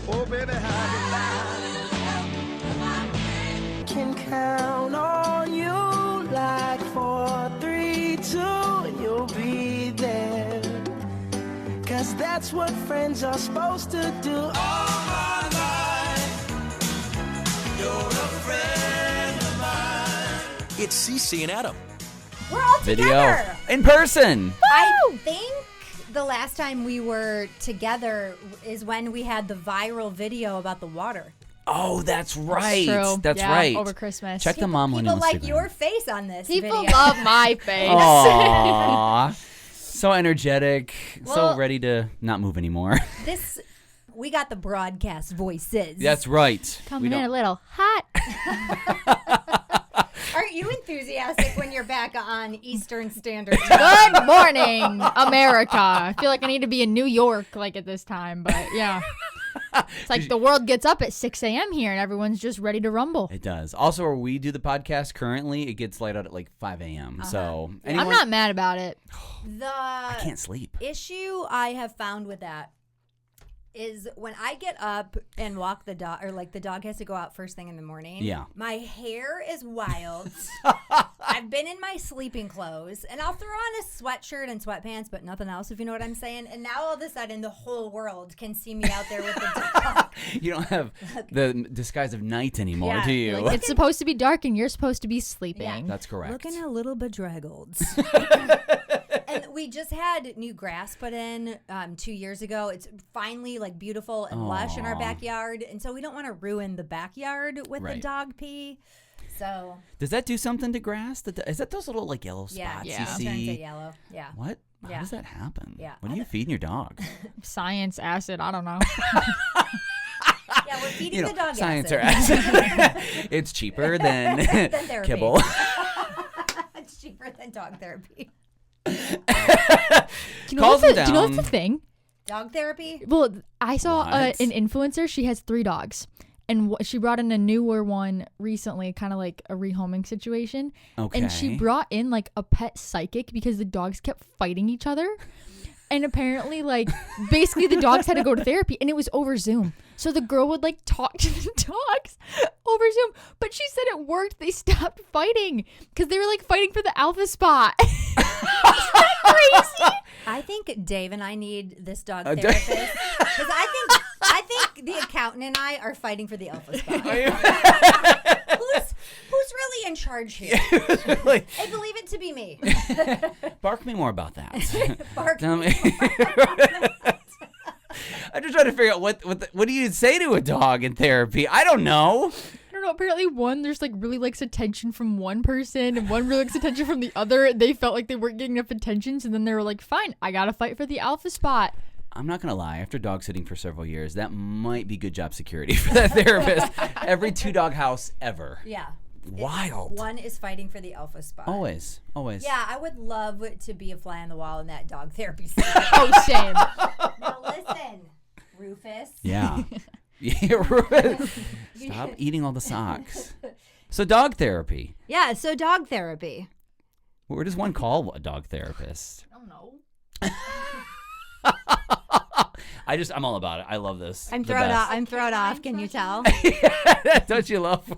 Oh, baby, how can count on you like 4, 3, 2, and you'll be there. 'Cause that's what friends are supposed to do. All my life, you're a friend of mine. It's Cece and Adam. We're all together. In person. I think the last time we were together is when we had the viral video about the water. Oh, that's right. True. That's Yeah, right. over Christmas. Check the Momlennial People like Instagram. your face on this People video. love my face. Aww. So energetic. Well- so ready to not move anymore. We got the broadcast voices. That's right. Coming in a little hot. Aren't you enthusiastic when you're back on Eastern Standard Time? Good morning, America. I feel like I need to be in New York like at this time, but yeah. It's like the world gets up at 6 a.m. here and everyone's just ready to rumble. It does. Also, where we do the podcast currently, it gets light out at like 5 a.m. So anyone, I'm not mad about it. I can't sleep. Issue I have found with that is when I get up and walk the dog, or like the dog has to go out first thing in the morning. Yeah. My hair is wild. I've been in my sleeping clothes, and I'll throw on a sweatshirt and sweatpants, but nothing else, if you know what I'm saying. And now all of a sudden, the whole world can see me out there with the dog. You don't have the disguise of night anymore, Yeah, do you? Like, it's supposed to be dark and you're supposed to be sleeping. Yeah. That's correct. Looking a little bedraggled. And we just had new grass put in 2 years ago. It's finally like beautiful and lush in our Aw. backyard. And so we don't want to ruin the backyard with the Right. dog pee. So Does that do something to grass? Is that those little like yellow spots yeah, you Yeah. it turns see? it yellow. Yeah. What? How Yeah. does that happen? Yeah. What are you feeding your dog? Science, acid, I don't know. Yeah, we're feeding the dog science acid. or acid. It's cheaper than therapy. kibble. It's cheaper than dog therapy. Do you Calls know them do you know down. what's the thing? Dog therapy? Well, I saw What? an influencer. She has 3 dogs. And she brought in a newer one recently, kind of like a rehoming situation. Okay. And she brought in like a pet psychic because the dogs kept fighting each other. And apparently, like, basically the dogs had to go to therapy and it was over Zoom. So the girl would like talk to the dogs over Zoom. But she said it worked. They stopped fighting because they were like fighting for the alpha spot. Isn't that crazy? I think Dave and I need this dog therapist. Because I think the accountant and I are fighting for the alpha spot. Who's really in charge here? Like, I believe it to be me. bark me more about that. Bark Tell me. me. I'm just trying to figure out what do you say to a dog in therapy? I don't know. I don't know. Apparently, one there's like really likes attention from one person, and one really likes attention from the other. They felt like they weren't getting enough attention, so then they were like, "Fine, I gotta fight for the alpha spot." I'm not gonna lie. After dog sitting for several years, that might be good job security for that therapist. Every 2-dog house ever. Yeah. Wild. One is fighting for the alpha spot. Always. Yeah, I would love to be a fly on the wall in that dog therapy center. Oh, same. Now listen, Rufus. Yeah. Yeah, Rufus. Stop eating all the socks. So dog therapy. Yeah, so dog therapy. Where does one call a dog therapist? I don't know. I'm all about it. I love this. I'm The thrown best. off. I'm thrown off. Can you tell? Don't you love?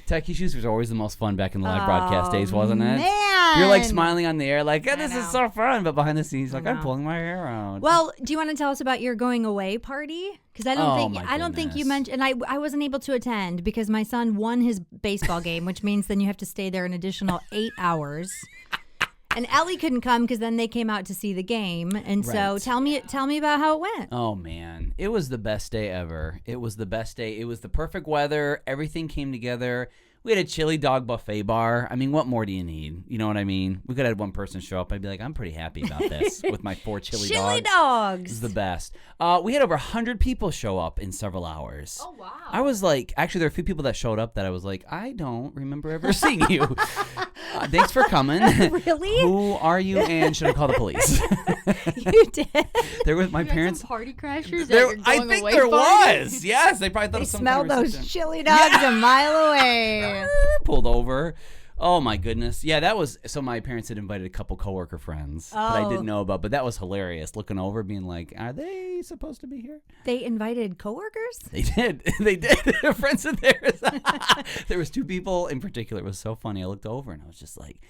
Tech issues was always the most fun back in the live broadcast days, wasn't it? Man, You're like smiling on the air, like, "Yeah, this is know. so fun," but behind the scenes, like, I'm know. pulling my hair out. Well, do you want to tell us about your going away party? Because I Oh, don't my think you goodness. mentioned, and I wasn't able to attend because my son won his baseball game, which means then you have to stay there an additional 8 hours. And Ellie couldn't come because then they came out to see the game. And so Right. tell me about how it went. Oh man, it was the best day ever. It was the best day. It was the perfect weather. Everything came together. We had a chili dog buffet bar. I mean, what more do you need? You know what I mean? We could have had one person show up. I'd be like, I'm pretty happy about this with my 4 chili dogs. Chili This dogs. is the best. We had over 100 people show up in several hours. Oh wow. I was like, actually, there are a few people that showed up that I was like, I don't remember ever seeing you. Thanks for coming. Really? Who are you? And should I call the police? You did. There was my You had some parents. party crashers. There, at your I going think away there party? was. Yes, they probably thought They of some smelled kind of those reception. chili dogs a mile away. Pulled over. Oh my goodness. Yeah, that was so my parents had invited a couple coworker friends that I didn't know about, but that was hilarious. Looking over being like, are they supposed to be here? They invited coworkers? They did. They did. Friends of theirs. There was 2 people in particular. It was so funny. I looked over and I was just like,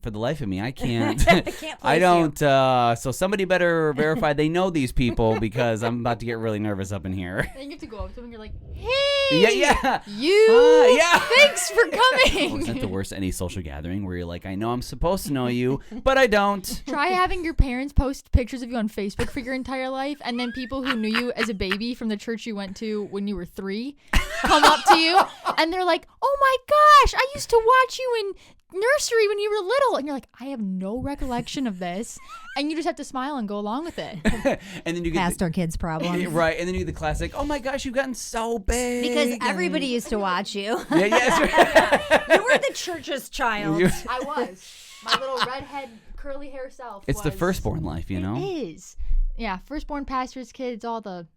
for the life of me, I can't. I can't I place don't. So somebody better verify they know these people because I'm about to get really nervous up in here. And you have to go up to them and you're like, hey, Yeah. you. Yeah. Thanks for coming. Oh, isn't that the worst any social gathering where you're like, I know I'm supposed to know you, but I don't. Try having your parents post pictures of you on Facebook for your entire life, and then people who knew you as a baby from the church you went to when you were 3 come up to you, and they're like, oh my gosh, I used to watch you in nursery when you were little. And you're like, I have no recollection of this. And you just have to smile and go along with it. And then you get Past our kids' problems. right, and then you get the classic, oh my gosh, you've gotten so big. Because everybody used to watch you. Yeah, yes. You were the church's child. I was. My little redhead, curly hair self. It's the firstborn life, you know? It is. Yeah, firstborn, pastor's kids, all the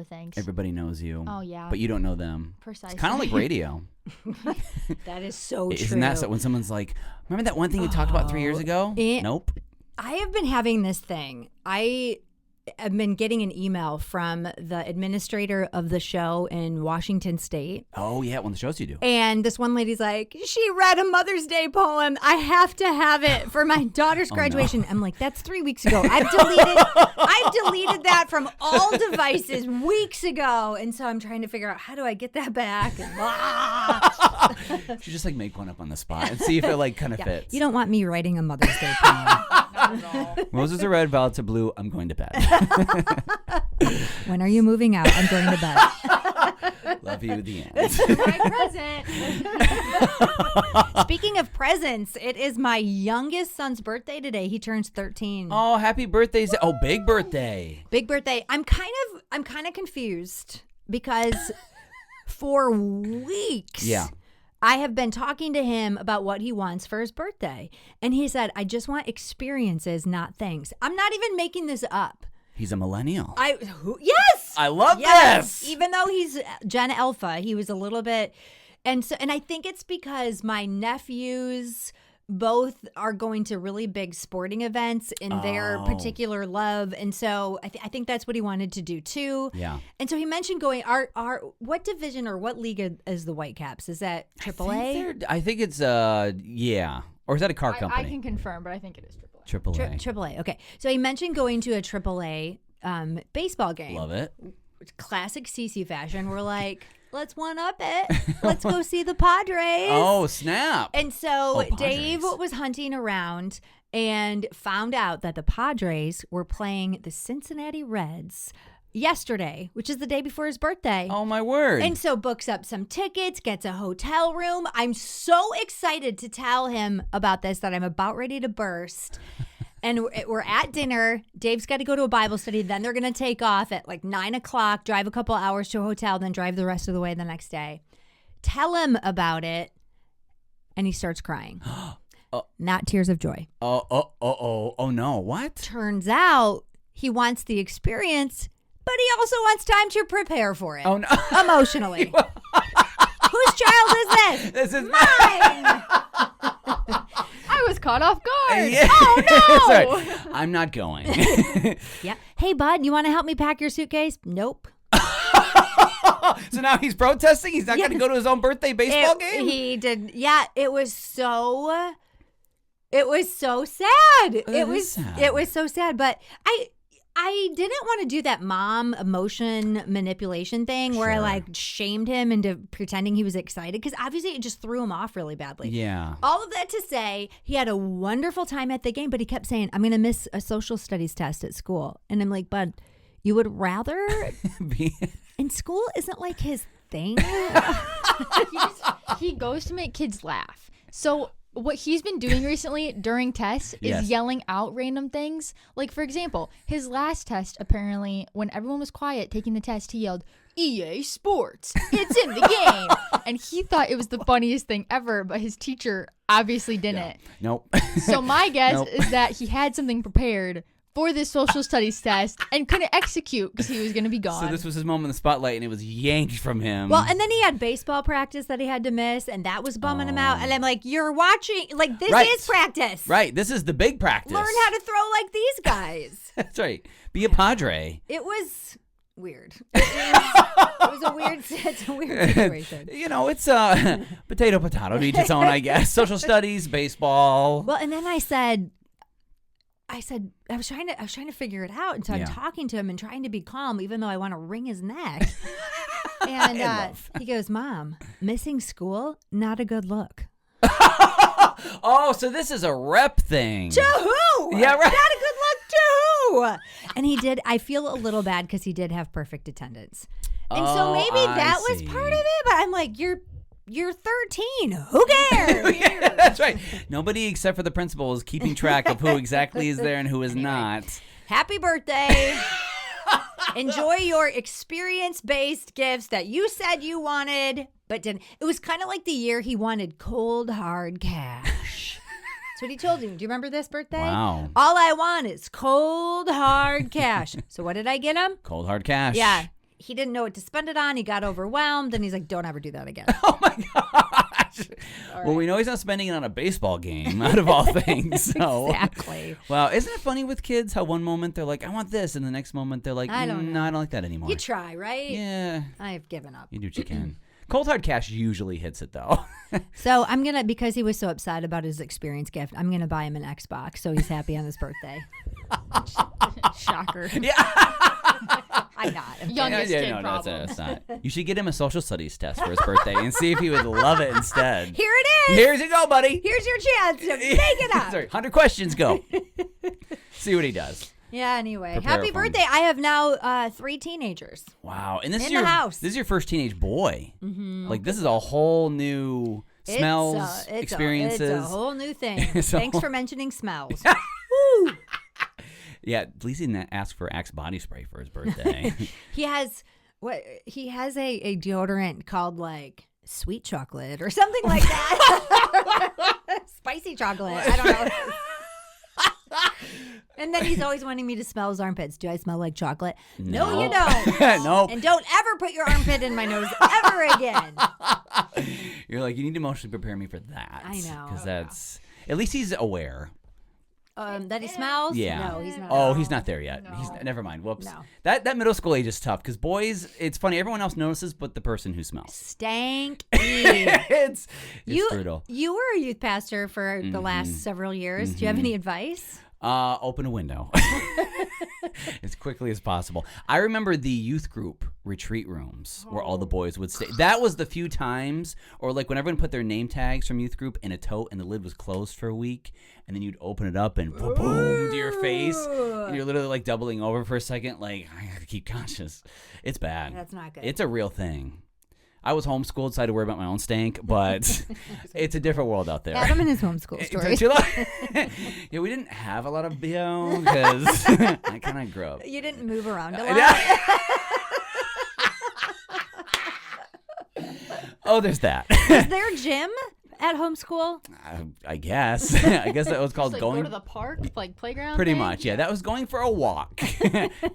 things. Everybody knows you. Oh, yeah. But you don't know them. Precisely. It's kind of like radio. That is so true. Isn't that so when someone's like, remember that one thing you talked about 3 years ago? Nope. I have been having this thing. I have been getting an email from the administrator of the show in Washington State. Oh, yeah, one of the shows you do. And this one lady's like, she read a Mother's Day poem. I have to have it for my daughter's graduation. No. I'm like, that's 3 weeks ago. I've deleted that from all devices weeks ago. And so I'm trying to figure out, how do I get that back? And, You should just like make one up on the spot and see if it like kind of fits. You don't want me writing a Mother's Day poem. Roses are red, violets are blue. I'm going to bed. When are you moving out? I'm going to bed. Love you, the end. My present. Speaking of presents, it is my youngest son's birthday today. He turns 13. Oh, happy birthday. Oh, big birthday. Big birthday. I'm kind of confused because for weeks I have been talking to him about what he wants for his birthday. And he said, I just want experiences, not things. I'm not even making this up. He's a millennial. Yes! I love this. Even though he's Gen Alpha, he was a little bit. And I think it's because my nephews both are going to really big sporting events in their particular love. And so I think that's what he wanted to do too. Yeah. And so he mentioned going, what division or what league is the Whitecaps? Is that AAA? I think it's, yeah. Or is that a car company? I can confirm, but I think it is AAA. AAA. AAA. Okay. So he mentioned going to a AAA baseball game. Love it. Classic CC fashion. We're like, let's one up it. Let's go see the Padres. Oh, snap. And so Padres. Dave was hunting around and found out that the Padres were playing the Cincinnati Reds yesterday, which is the day before his birthday. Oh, my word. And so books up some tickets, gets a hotel room. I'm so excited to tell him about this that I'm about ready to burst. And we're at dinner. Dave's got to go to a Bible study. Then they're going to take off at like 9 o'clock, drive a couple hours to a hotel, then drive the rest of the way the next day. Tell him about it. And he starts crying. Not tears of joy. Oh, no. What? Turns out he wants the experience, but he also wants time to prepare for it. Oh, no. Emotionally. Whose child is this? This is mine. I was caught off guard. Yeah. Oh, no. Sorry. I'm not going. Yeah. Hey, bud, you want to help me pack your suitcase? Nope. So now he's protesting? He's not going to go to his own birthday baseball game? He did. Yeah, it was so sad. It was so sad. But I didn't want to do that mom emotion manipulation thing where I like shamed him into pretending he was excited because obviously it just threw him off really badly. Yeah. All of that to say, he had a wonderful time at the game, but he kept saying, I'm going to miss a social studies test at school. And I'm like, bud, you would rather and school isn't like his thing. He goes to make kids laugh. So what he's been doing recently during tests is yelling out random things. Like, for example, his last test, apparently, when everyone was quiet taking the test, he yelled, EA Sports, it's in the game. And he thought it was the funniest thing ever, but his teacher obviously didn't. Nope. So my guess is that he had something prepared for this social studies test and couldn't execute because he was going to be gone. So this was his moment in the spotlight, and it was yanked from him. Well, and then he had baseball practice that he had to miss, and that was bumming him out. And I'm like, you're watching, like, this Right. is practice. Right. This is the big practice. Learn how to throw like these guys. That's right. Be a Padre. It was weird. It was a weird, it's a weird situation. You know, it's potato, to each its own, I guess. Social studies, baseball. Well, and then I was trying to figure it out, and so I'm talking to him and trying to be calm, even though I want to wring his neck. And he goes, "Mom, missing school, not a good look." Oh, so this is a rep thing. To who? Yeah, right. Not a good look to who? And he did. I feel a little bad because he did have perfect attendance, and so maybe that was part of it. But I'm like, you're 13. Who cares? Yeah, that's right. Nobody except for the principal is keeping track of who exactly is there and who is not. Happy birthday. Enjoy your experience-based gifts that you said you wanted, but didn't. It was kind of like the year he wanted cold, hard cash. That's what he told you. Do you remember this birthday? Wow. All I want is cold, hard cash. So what did I get him? Cold hard cash. Yeah. He didn't know what to spend it on. He got overwhelmed, and he's like, don't ever do that again. Oh, my gosh. Well, we know he's not spending it on a baseball game, out of all things. So. Exactly. Well, isn't it funny with kids how one moment they're like, I want this, and the next moment they're like, I don't no, know. I don't like that anymore. You try, right? Yeah. I've given up. You do what you can. Cold hard cash usually hits it, though. So I'm going to, because he was so upset about his experience gift, I'm going to buy him an Xbox so he's happy on his birthday. Shocker. Yeah. I'm not. Youngest kid no, problem. that's not. You should get him a social studies test for his birthday and see if he would love it instead. Here it is. Here's you go, buddy. Here's your chance to make it up. Sorry, 100 questions, go. See what he does. Yeah, anyway. Prepare Happy for him. birthday. I have now 3 teenagers. Wow. And this In is the your house. This is your first teenage boy. Mm-hmm. Like this is a whole new smells, experiences. It's a whole new thing. So- Thanks for mentioning smells. Woo. Yeah, at least he didn't ask for Axe body spray for his birthday. He has a deodorant called like sweet chocolate or something like that. Spicy chocolate. I don't know. And then he's always wanting me to smell his armpits. Do I smell like chocolate? No, you don't. Nope. And don't ever put your armpit in my nose ever again. You're like, you need to emotionally prepare me for that. I know. Because that's, at least he's aware. That he smells? Yeah. No, he's not. Oh, he's not there yet. No. He's never mind. Whoops. No. That middle school age is tough because boys, it's funny. Everyone else notices, but the person who smells. Stank. it's brutal. You were a youth pastor for the last several years. Do you have any advice? Open a window as quickly as possible. I remember the youth group retreat rooms where all the boys would stay. That was the few times, or like when everyone put their name tags from youth group in a tote and the lid was closed for a week, and then you'd open it up and boom to your face, and you're literally like doubling over for a second, like I gotta keep conscious. It's bad. That's not good. It's a real thing. I was homeschooled, so I had to worry about my own stank, but it's a different world out there. Adam and his homeschool story. Yeah, we didn't have a lot of BO because I kind of grew up. You didn't move around a lot. Oh, there's that. Is there gym at homeschool? I guess. I guess that was called Just, like, going. go to the park, like playground. Pretty thing? much, yeah. That was going for a walk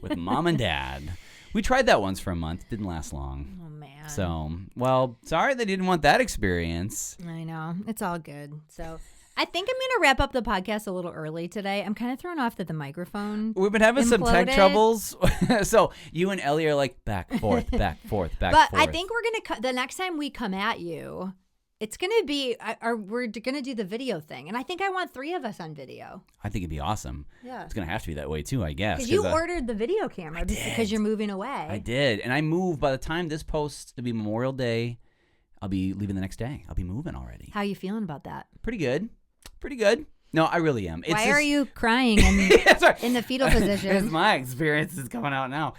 with mom and dad. We tried that once for a month. Didn't last long. Oh, man. So, well, sorry they didn't want that experience. I know. It's all good. So I think I'm going to wrap up the podcast a little early today. I'm kind of thrown off that the microphone We've been having some tech imploded. troubles. So you and Ellie are like back, forth, back, forth, back, But forth. I think we're going to, the next time we come at you, it's going to be, we're going to do the video thing. And I think I want 3 of us on video. I think it'd be awesome. Yeah. It's going to have to be that way too, I guess. Because you ordered the video camera just did. because you're moving away. I did. And I moved. By the time this posts to be Memorial Day, I'll be leaving the next day. I'll be moving already. How you feeling about that? Pretty good. Pretty good. No, I really am. It's Why just- are you crying in, Sorry. in the fetal It's position? my experience is coming out now.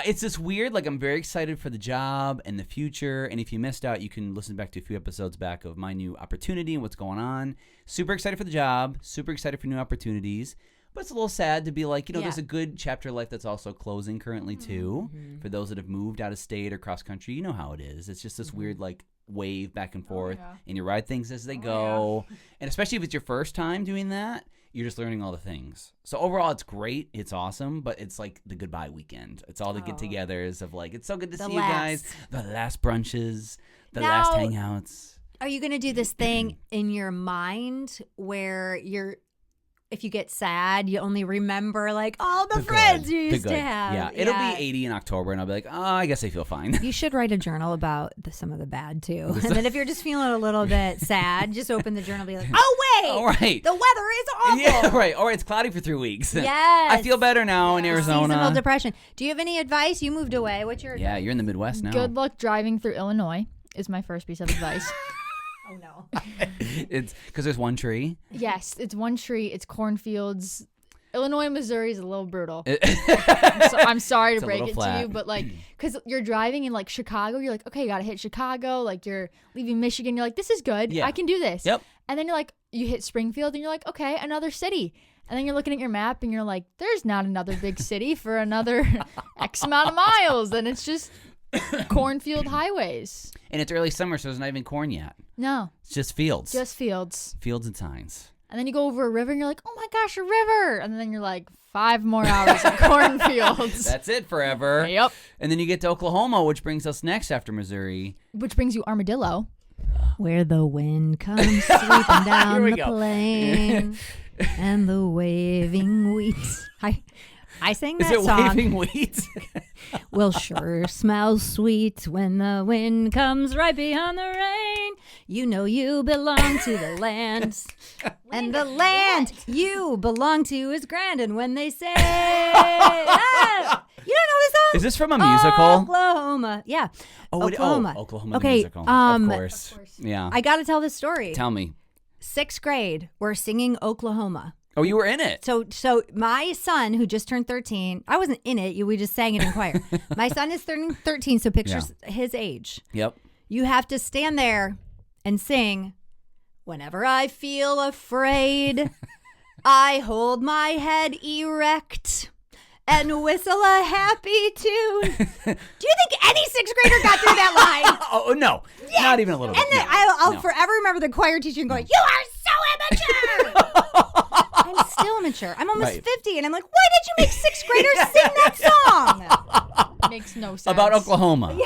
It's just weird. Like, I'm very excited for the job and the future. And if you missed out, you can listen back to a few episodes back of my new opportunity and what's going on. Super excited for the job. Super excited for new opportunities. But it's a little sad to be like, Yeah. there's a good chapter of life that's also closing currently, too. For those that have moved out of state or cross country, you know how it is. It's just this weird, like, wave back and forth. yeah. And you ride things as they go. And especially if it's your first time doing that, you're just learning all the things. So overall, it's great. It's awesome, but it's like the goodbye weekend. It's all the get-togethers of like, it's so good to see you guys. The last brunches, the last hangouts. Are you going to do this thing in your mind where if you get sad, you only remember like all the friends you used to have? Yeah, it'll be 80 in October, and I'll be like, oh, I guess I feel fine. You should write a journal about some of the bad too. And then if you're just feeling a little bit sad, just open the journal and be like, oh wait, all right, the weather is awful. Yeah, right. Or it's cloudy for 3 weeks. Yes. I feel better now in Arizona. Seasonal depression. Do you have any advice? You moved away. What's your advice? Yeah, you're in the Midwest now. Good luck driving through Illinois is my first piece of advice. Oh no. It's because there's one tree. Yes, it's one tree. It's cornfields. Illinois, Missouri is a little brutal. So I'm sorry to break it to you, but like, because you're driving in like Chicago, you're like, okay, you gotta hit Chicago. Like you're leaving Michigan, you're like, this is good. Yeah. I can do this. Yep. And then you're like, you hit Springfield, and you're like, okay, another city. And then you're looking at your map, and you're like, there's not another big city for another X amount of miles, and it's just cornfield highways. And it's early summer, so there's not even corn yet. No. It's just fields. Just fields. Fields and signs. And then you go over a river and you're like, oh my gosh, a river. And then you're like, 5 more hours of cornfields. That's it forever. Yep. And then you get to Oklahoma, which brings us next after Missouri. Which brings you Armadillo. Where the wind comes sweeping down the plain and the waving wheat. I sang that song. Is it waving wheat? Will sure smell sweet when the wind comes right behind the rain. You know you belong to the land. And the land you belong to is grand. And when they say, you don't know this song? Is this from a musical? Oklahoma. Yeah. Oklahoma. Oklahoma. Oklahoma Okay, musical. Of course. Yeah. I got to tell this story. Tell me. 6th grade, we're singing Oklahoma. Oh, you were in it. So my son, who just turned 13, I wasn't in it. We just sang it in choir. My son is turning 13, so picture his age. Yep. You have to stand there and sing, whenever I feel afraid, I hold my head erect and whistle a happy tune. Do you think any 6th grader got through that line? Oh, no. Yeah. Not even a little bit. And then I'll forever remember the choir teacher going, you are so immature. I'm still immature. I'm almost 50, and I'm like, why did you make 6th graders sing that song? Makes no sense. About Oklahoma.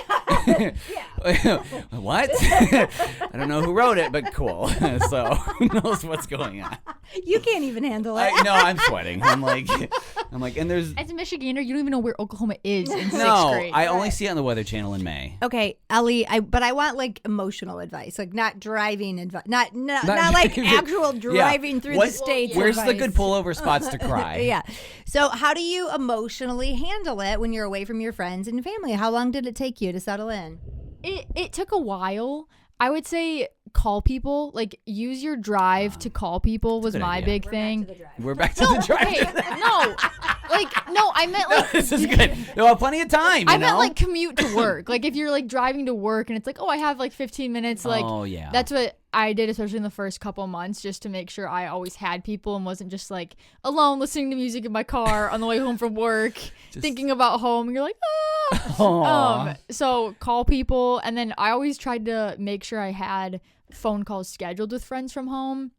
Yeah. What? I don't know who wrote it, but cool. So who knows what's going on? You can't even handle it. No, I'm sweating. I'm like, and there's. As a Michigander, you don't even know where Oklahoma is in 6th No, grade. I only see it on the Weather Channel in May. Okay, Ellie, but I want like emotional advice, like not driving advice, not like actual driving through the states. Where's advice. the good pullover spots to cry? Yeah. So how do you emotionally handle it when you're away from your friends and family? How long did it take you to settle in? It took a while. I would say call people. Like, use your drive to call people was my big thing. We're back to the drive. Okay, no, I meant like this is good. You'll have plenty of time. I meant like commute to work. Like if you're like driving to work and it's like, oh, I have like 15 minutes. Like, oh yeah, that's what I did, especially in the first couple months, just to make sure I always had people and wasn't just like alone listening to music in my car on the way home from work, thinking about home. And you're like, so call people, and then I always tried to make sure I had phone calls scheduled with friends from home.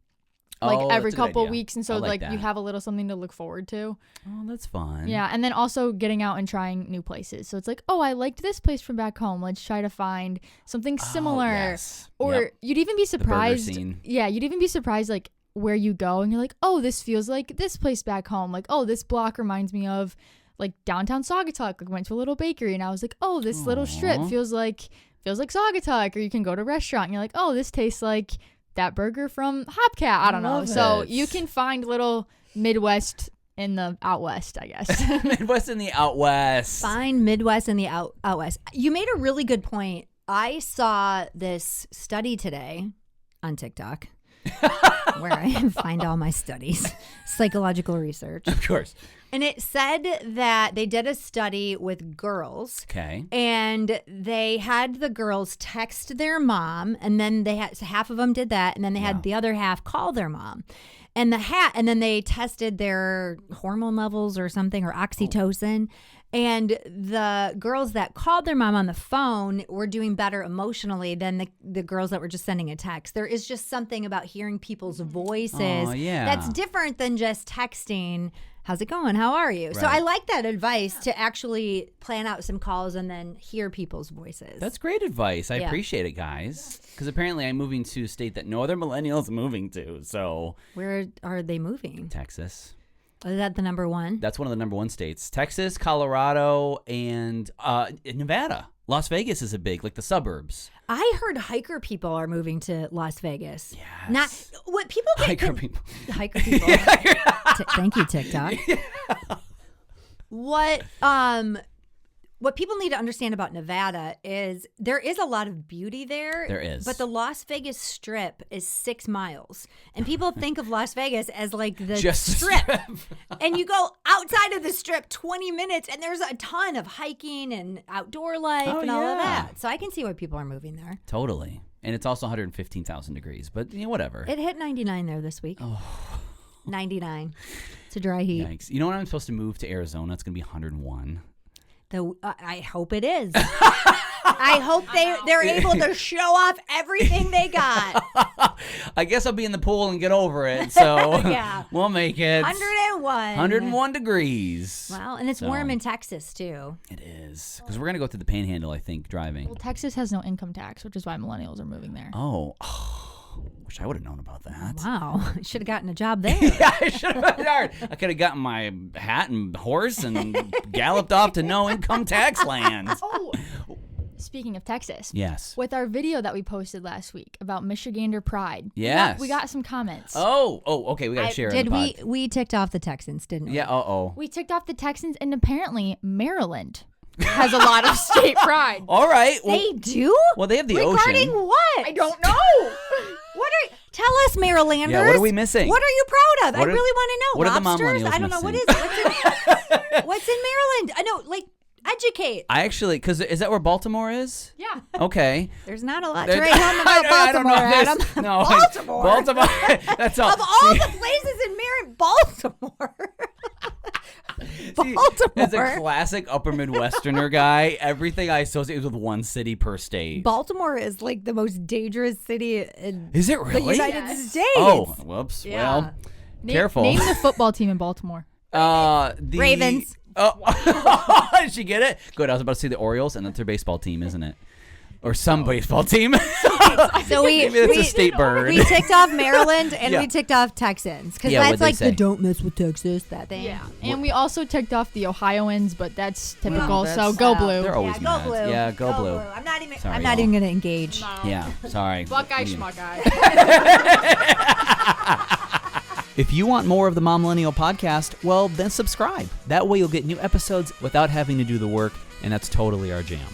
Like every couple weeks, and so like you have a little something to look forward to. Oh, that's fun. Yeah, and then also getting out and trying new places. So it's like, oh, I liked this place from back home. Let's try to find something similar. Yes. Or you'd even be surprised. The burger scene. Yeah, you'd even be surprised like where you go and you're like, oh, this feels like this place back home. Like, oh, this block reminds me of like downtown Saugatuck. Like, I went to a little bakery and I was like, oh, this little strip feels like Saugatuck. Or you can go to a restaurant and you're like, oh, this tastes like that burger from Hopcat. I don't know. So you can find little Midwest in the out west, I guess. Midwest in the out west. Find Midwest in the out west. You made a really good point. I saw this study today on TikTok where I find all my studies, psychological research. Of course. And it said that they did a study with girls. Okay. And they had the girls text their mom, and then they had half of them did that, and then they had the other half call their mom. And then they tested their hormone levels or something, or oxytocin. And the girls that called their mom on the phone were doing better emotionally than the girls that were just sending a text. There is just something about hearing people's voices that's different than just texting. How's it going? How are you? Right. So I like that advice to actually plan out some calls and then hear people's voices. That's great advice. I appreciate it, guys. Because apparently I'm moving to a state that no other millennials are moving to. So where are they moving? Texas. Is that the number one? That's one of the number one states. Texas, Colorado, and Nevada. Las Vegas is a big, like the suburbs. I heard hiker people are moving to Las Vegas. Yes. Not what people get hiker people. Hiker people. Thank you, TikTok. What people need to understand about Nevada is there is a lot of beauty there. There is. But the Las Vegas Strip is 6 miles. And people think of Las Vegas as like the Just strip. And you go outside of the strip 20 minutes and there's a ton of hiking and outdoor life and all of that. So I can see why people are moving there. Totally. And it's also 115,000 degrees, but whatever. It hit 99 there this week. 99. It's a dry heat. Yikes. You know when I'm supposed to move to Arizona? It's going to be 101. I hope it is. I hope they're able to show off everything they got. I guess I'll be in the pool and get over it. So we'll make it. 101. 101 degrees. Wow, and it's warm in Texas too. It is. Because we're going to go through the Panhandle, I think, driving. Well, Texas has no income tax, which is why millennials are moving there. Oh. Wish I would have known about that. Wow. Should have gotten a job there. Yeah, I should have. I could have gotten my hat and horse and galloped off to no income tax land. Speaking of Texas. Yes. With our video that we posted last week about Michigander pride. Yes. We got some comments. Oh, okay. We got to share it. Did we ticked off the Texans, didn't we? Yeah, We ticked off the Texans, and apparently Maryland has a lot of state pride. All right. Well, they do? Well, they have the Regarding ocean. What? I don't know. Tell us, Marylanders. Yeah, what are we missing? What are you proud of? I really want to know. What Lobsters? are the Momlennials I don't know. missing? What's in Maryland? I know, educate. I actually, because is that where Baltimore is? Yeah. Okay. There's not a lot to write home about Baltimore, Adam. No, Baltimore. That's all. Of all the places in Maryland, Baltimore. Baltimore. As a classic upper Midwesterner guy, everything I associate with one city per state. Baltimore is like the most dangerous city in Is it really? the United States. Oh, whoops. Yeah. Well, careful. Name the football team in Baltimore. The Ravens. Oh, did she get it? Good. I was about to say the Orioles, and that's their baseball team, isn't it? Or some baseball team. So maybe that's a state bird. We ticked off Maryland and we ticked off Texans because that's like the don't mess with Texas, that thing. Yeah, and we also ticked off the Ohioans, but that's typical. Well, so go blue. They're always go mad. blue. Yeah, go blue. I'm not even. Sorry, I'm not even going to engage. No. Yeah, sorry. Buckeye schmuckeye. If you want more of the Momlennial podcast, well, then subscribe. That way you'll get new episodes without having to do the work, and that's totally our jam.